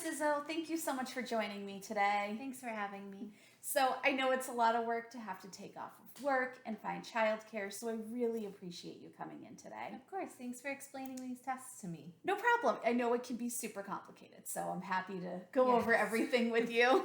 Izzo. Thank you so much for joining me today. Thanks for having me. So I know it's a lot of work to have to take off of work and find childcare, so I really appreciate you coming in today. Of course, thanks for explaining these tests to me. No problem. I know it can be super complicated, so I'm happy to go Yes. over everything with you.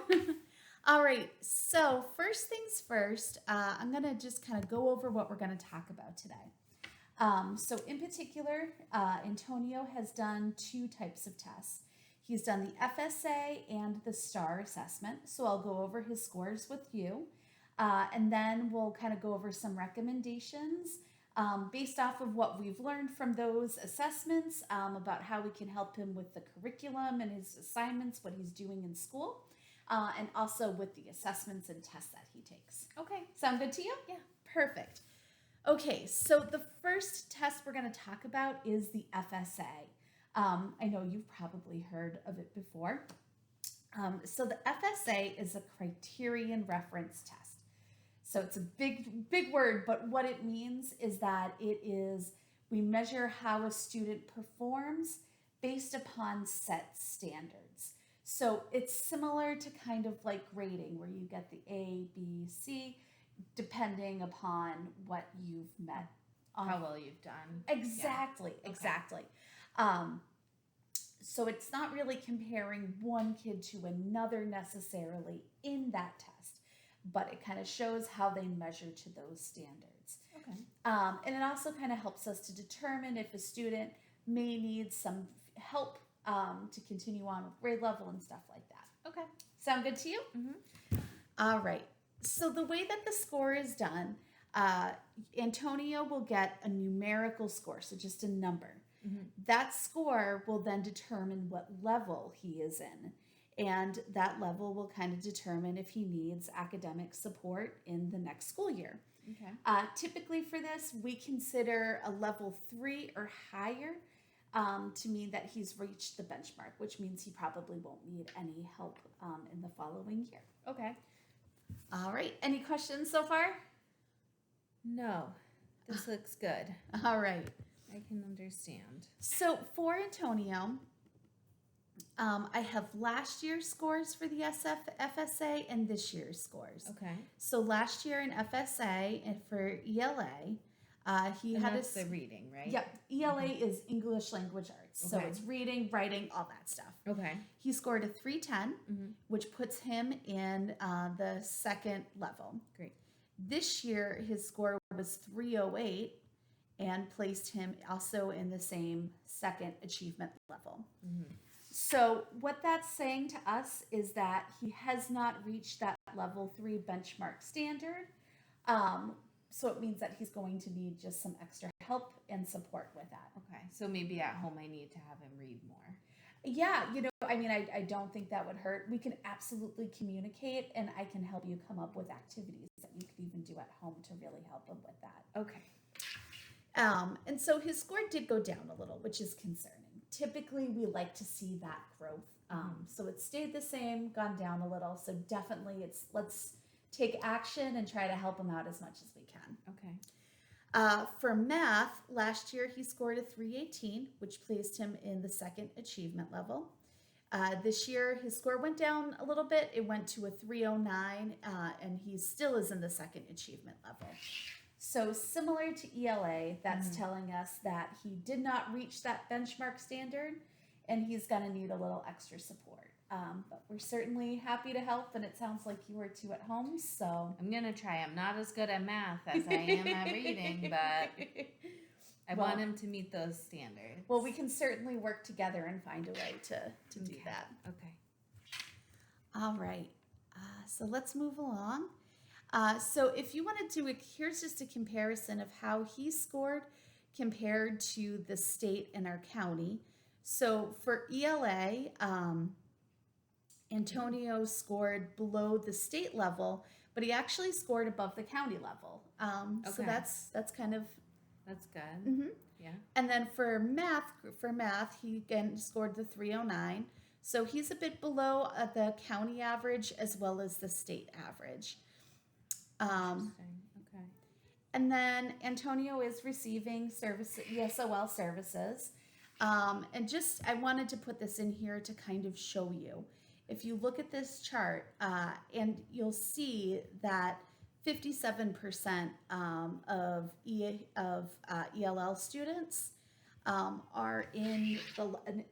All right, so first things first, I'm going to just kind of go over what we're going to talk about today. So in particular, Antonio has done two types of tests. He's done the FSA and the STAR assessment, so I'll go over his scores with you. And then we'll kind of go over some recommendations based off of what we've learned from those assessments about how we can help him with the curriculum and his assignments, what he's doing in school, and also with the assessments and tests that he takes. Okay. Sound good to you? Yeah. Perfect. Okay, so the first test we're going to talk about is the FSA. I know you've probably heard of it before. So the FSA is a criterion reference test. So it's a big word, but what it means is that we measure how a student performs based upon set standards. So it's similar to kind of like grading where you get the A, B, C, depending upon what you've met. How well you've done. Exactly, Yeah. Exactly. So it's not really comparing one kid to another necessarily in that test, but it kind of shows how they measure to those standards. Okay. And it also kind of helps us to determine if a student may need some help to continue on with grade level and stuff like that. Okay. Sound good to you? Mm-hmm. All right. So the way that the score is done, Antonio will get a numerical score, so just a number. Mm-hmm. That score will then determine what level he is in. And that level will kind of determine if he needs academic support in the next school year. Okay. Typically for this, we consider a level 3 or higher to mean that he's reached the benchmark, which means he probably won't need any help in the following year. Okay. All right. Any questions so far? No, this looks good. All right. I can understand. So for Antonio, I have last year's scores for the FSA and this year's scores. Okay. So last year in FSA and for ELA, he And had that's the reading, right? Yep. ELA is English Language Arts. So Okay. it's reading, writing, all that stuff. Okay. He scored a 310, Mm-hmm. which puts him in the second level. Great. This year, his score was 308 and placed him also in the same second achievement level. Mm-hmm. So what that's saying to us is that he has not reached that level 3 benchmark standard. So it means that he's going to need just some extra help and support with that. Okay. So maybe at home I need to have him read more. Yeah, I mean, I don't think that would hurt. We can absolutely communicate, and I can help you come up with activities that you could even do at home to really help him with that. Okay. And so his score did go down a little, which is concerning. Typically, we like to see that growth. So it stayed the same, gone down a little. So definitely, let's take action and try to help him out as much as we can. Okay. For math, last year he scored a 318, which placed him in the second achievement level. This year his score went down a little bit. It went to a 309, and he still is in the second achievement level. So similar to ELA, that's telling us that he did not reach that benchmark standard, and he's going to need a little extra support. But we're certainly happy to help, and it sounds like you were too at home, so. I'm going to try. I'm not as good at math as I am at reading, but I want him to meet those standards. Well, we can certainly work together and find a way to do that. Okay. All right. So let's move along. So if you wanted to, here's just a comparison of how he scored compared to the state and our county. So for ELA, Antonio scored below the state level, but he actually scored above the county level. So Okay. that's kind of. That's good. Mm-hmm. Yeah. And then for math, he again scored the 309. So he's a bit below the county average as well as the state average. Interesting. Okay. And then Antonio is receiving ESOL services. And just, I wanted to put this in here to kind of show you. If you look at this chart, and you'll see that 57% of ELL students are in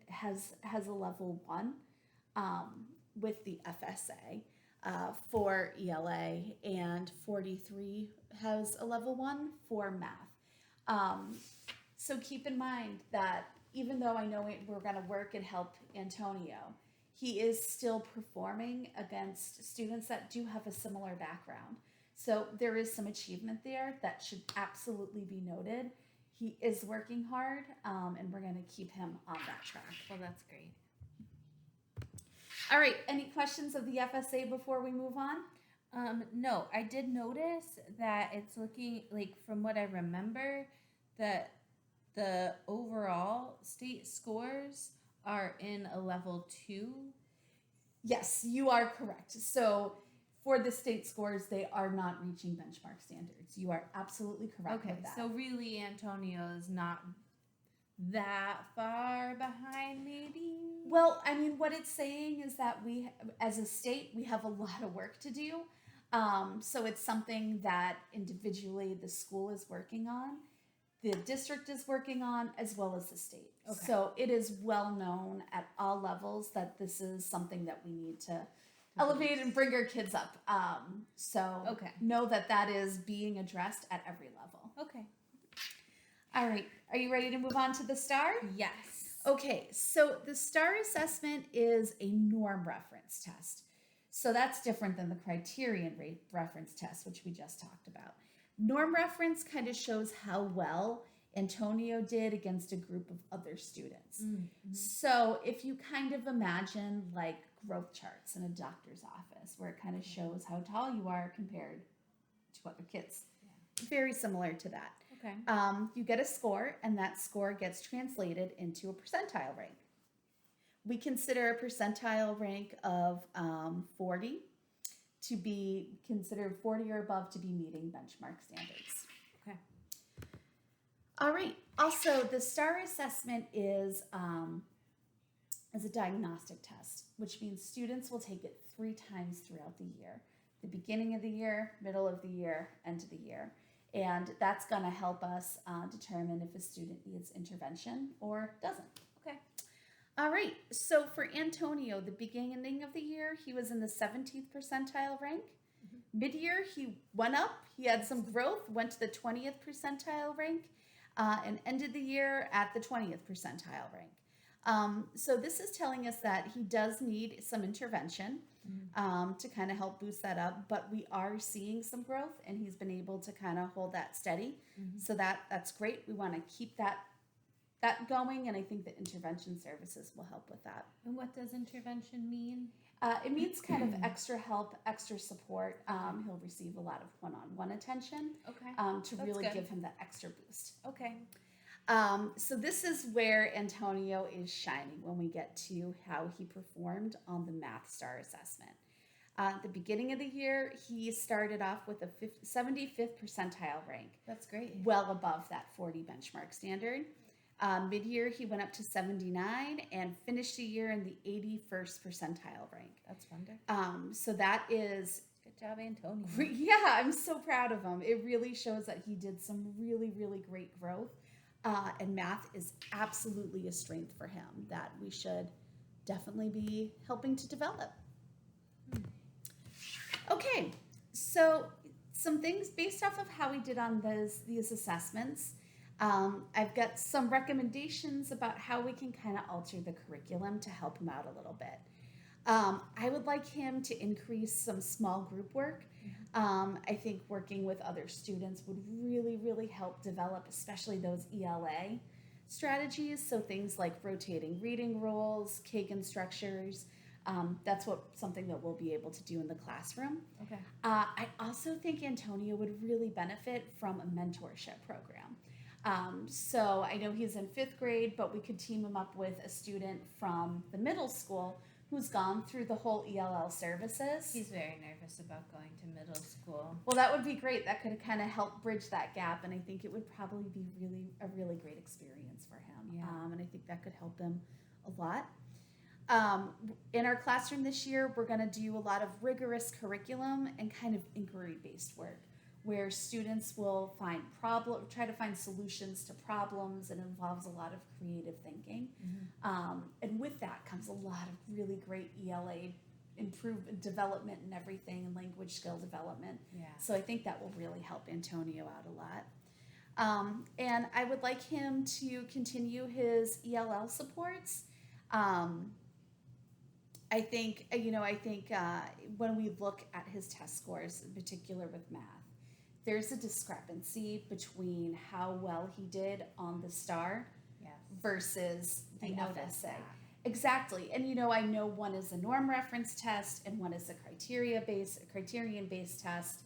has a level 1 with the FSA for ELA, and 43 has a level 1 for math. So keep in mind that even though I know we're going to work and help Antonio, he is still performing against students that do have a similar background. So there is some achievement there that should absolutely be noted. He is working hard, and we're going to keep him on that track. Well, that's great. All right, any questions of the FSA before we move on? No, I did notice that it's looking like, from what I remember, that the overall state scores are in a level 2. Yes, you are correct. So for the state scores, they are not reaching benchmark standards. You are absolutely correct Okay, with that. so really Antonio is not that far behind, maybe? Well, I mean, what it's saying is that we, as a state, we have a lot of work to do. So it's something that individually the school is working on, the district is working on, as well as the state. Okay. So it is well known at all levels that this is something that we need to elevate and bring our kids up. So Okay. know that that is being addressed at every level. Okay. All right. Are you ready to move on to the STAR? Yes. Okay, so the STAR assessment is a norm reference test. So that's different than the criterion reference test, which we just talked about. Norm reference kind of shows how well Antonio did against a group of other students. Mm-hmm. So if you kind of imagine like growth charts in a doctor's office, where it kind of shows how tall you are compared to other kids. Yeah. Very similar to that. Okay. You get a score, and that score gets translated into a percentile rank. We consider a percentile rank of 40 to be considered 40 or above to be meeting benchmark standards. Okay. All right. Also, the STAR assessment is a diagnostic test, which means students will take it 3 times throughout the year: the beginning of the year, middle of the year, end of the year. And that's going to help us determine if a student needs intervention or doesn't. Okay. All right. So for Antonio, the beginning of the year, he was in the 17th percentile rank. Mm-hmm. Mid-year, he went up. He had some growth, went to the 20th percentile rank, and ended the year at the 20th percentile rank. So this is telling us that he does need some intervention to kind of help boost that up, but we are seeing some growth, and he's been able to kind of hold that steady. Mm-hmm. So that's great. We want to keep that going, and I think that intervention services will help with that. And what does intervention mean? It means kind of extra help, extra support. He'll receive a lot of one-on-one attention. Okay. To really give him that extra boost. Okay. So this is where Antonio is shining when we get to how he performed on the Math STAR assessment. At the beginning of the year, he started off with a 75th percentile rank. That's great. Well above that 40 benchmark standard. Mid-year, he went up to 79 and finished the year in the 81st percentile rank. That's wonderful. So that is... Good job, Antonio. Yeah, I'm so proud of him. It really shows that he did some really, really great growth. And math is absolutely a strength for him that we should definitely be helping to develop. Okay, so some things based off of how we did on these assessments. I've got some recommendations about how we can kind of alter the curriculum to help him out a little bit. I would like him to increase some small group work. I think working with other students would really, really help develop, especially those ELA strategies. So things like rotating reading rules, Kagan structures. That's something that we'll be able to do in the classroom. Okay. I also think Antonio would really benefit from a mentorship program. So I know he's in 5th grade, but we could team him up with a student from the middle school who's gone through the whole ELL services. He's very nervous about going to middle school. Well, that would be great. That could kind of help bridge that gap, and I think it would probably be a really great experience for him. Yeah. And I think that could help him a lot. In our classroom this year, we're going to do a lot of rigorous curriculum and kind of inquiry-based work, where students will try to find solutions to problems, and involves a lot of creative thinking. And with that comes a lot of really great ELA improvement, development and everything, and language skill development. Yeah. So I think that will really help Antonio out a lot. And I would like him to continue his ELL supports. I think when we look at his test scores, in particular with math, there's a discrepancy between how well he did on the STAR Yes. versus the I noticed FSA. that. Exactly. And I know one is a norm reference test and one is a criterion-based test.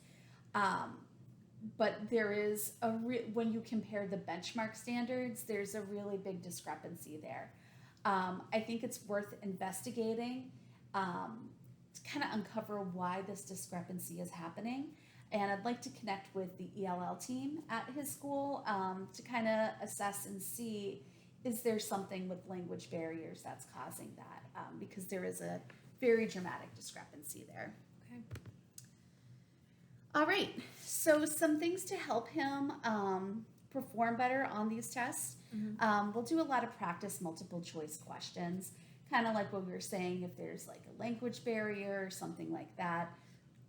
But there is when you compare the benchmark standards, there's a really big discrepancy there. I think it's worth investigating to kind of uncover why this discrepancy is happening. And I'd like to connect with the ELL team at his school to kind of assess and see, is there something with language barriers that's causing that? Because there is a very dramatic discrepancy there. Okay. All right, so some things to help him perform better on these tests. We'll do a lot of practice multiple choice questions, kind of like what we were saying, if there's like a language barrier or something like that.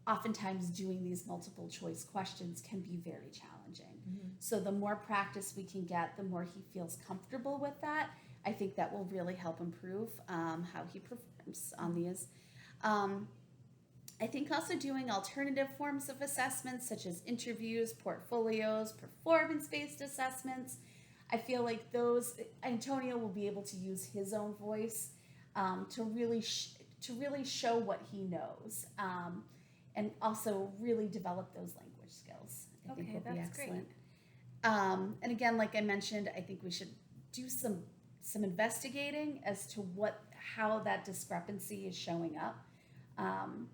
Oftentimes doing these multiple choice questions can be very challenging. So the more practice we can get, the more he feels comfortable with that. I think that will really help improve how he performs on these. I think also doing alternative forms of assessments such as interviews, portfolios, performance-based assessments. I feel like Antonio will be able to use his own voice to really show what he knows, and also really develop those language skills. I think will be excellent. And again, like I mentioned, I think we should do some investigating as to how that discrepancy is showing up,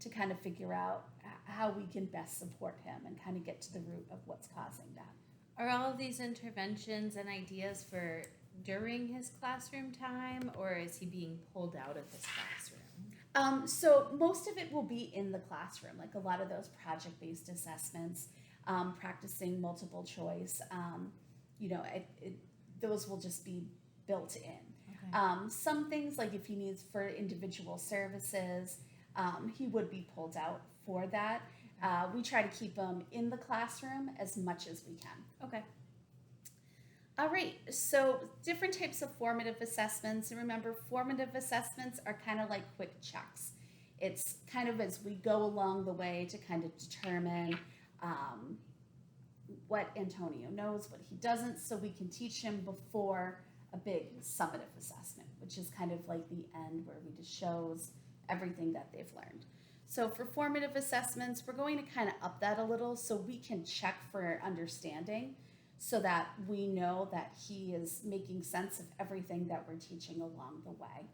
to kind of figure out how we can best support him and kind of get to the root of what's causing that. Are all of these interventions and ideas for during his classroom time, or is he being pulled out of his classroom? So most of it will be in the classroom, like a lot of those project-based assessments, practicing multiple choice. Those will just be built in. Okay. Some things, like if he needs for individual services, he would be pulled out for that. We try to keep him in the classroom as much as we can. Okay. All right, so different types of formative assessments. And remember, formative assessments are kind of like quick checks. It's kind of as we go along the way to kind of determine what Antonio knows, what he doesn't, so we can teach him before a big summative assessment, which is kind of like the end where we just shows everything that they've learned. So for formative assessments, we're going to kind of up that a little so we can check for understanding, so that we know that he is making sense of everything that we're teaching along the way.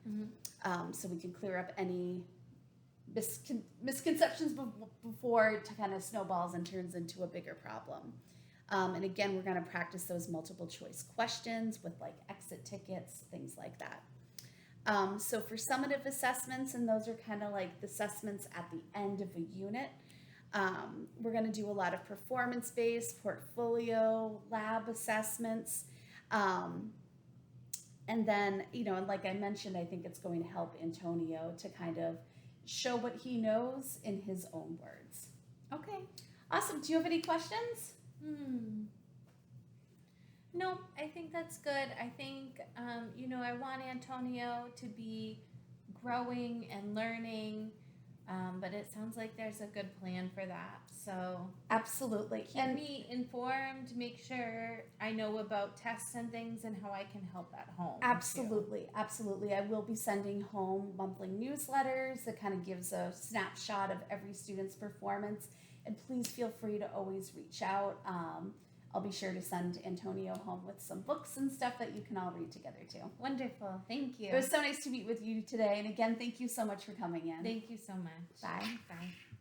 So we can clear up any misconceptions before it kind of snowballs and turns into a bigger problem. And again, we're going to practice those multiple choice questions with like exit tickets, things like that. So for summative assessments, and those are kind of like the assessments at the end of a unit, we're going to do a lot of performance-based, portfolio, lab assessments. And then, and like I mentioned, I think it's going to help Antonio to kind of show what he knows in his own words. Okay. Awesome. Do you have any questions? No, I think that's good. I think, I want Antonio to be growing and learning, but it sounds like there's a good plan for that. So Absolutely. keep me informed, make sure I know about tests and things and how I can help at home. Absolutely. I will be sending home monthly newsletters that kind of gives a snapshot of every student's performance. And please feel free to always reach out. I'll be sure to send Antonio home with some books and stuff that you can all read together too. Wonderful. Thank you. It was so nice to meet with you today. And again, thank you so much for coming in. Thank you so much. Bye. Bye.